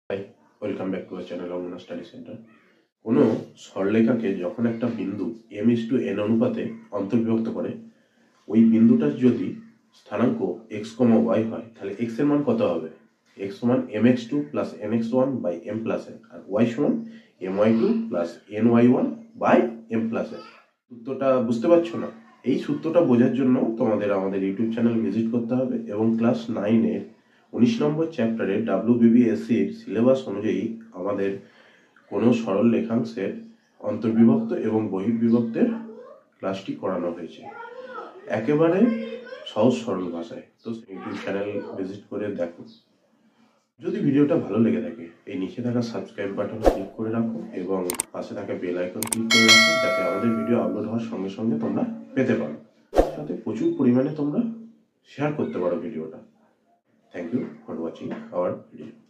High, welcome back to our channel Angana study centre. কোনো সরলরেখাকে যখন একটা বিন্দু m/n অনুপাতে অন্তর্বিভক্ত করে, ওই বিন্দুটার যদি স্থানাঙ্ক x, y হয়, তাহলে x এর মান কত হবে? x সমান mx2 plus mx1 by m plus n, আর y সমান my2 plus ny1 by m plus n। সূত্রটা বুঝতে পারছো না? এই সূত্রটা বোঝার জন্য তোমাদের আমাদের ইউটিউব চ্যানেল ভিজিট করতে হবে এবং ক্লাস 9-এর 19 নম্বর চ্যাপ্টারে WBBSCর সিলেবাস অনুযায়ী আমাদের কোনো সরল রেখাংশের অন্তর্বিভক্ত এবং বহির্বিভক্তের ক্লাসটি করানো হয়েছে একেবারে সহজ সরল ভাষায়। তো ইউটিউব চ্যানেল ভিজিট করে দেখো। যদি ভিডিওটা ভালো লেগে থাকে, এই নিচে থাকা সাবস্ক্রাইব বাটন ক্লিক করে রাখো এবং পাশে থাকা বেল আইকন ক্লিক করে রাখো, যাতে আমাদের ভিডিও আপলোড হওয়ার সঙ্গে সঙ্গে তোমরা পেতে পারো। সাথে প্রচুর পরিমাণে তোমরা শেয়ার করতে পারো ভিডিওটা। Thank you for watching our video.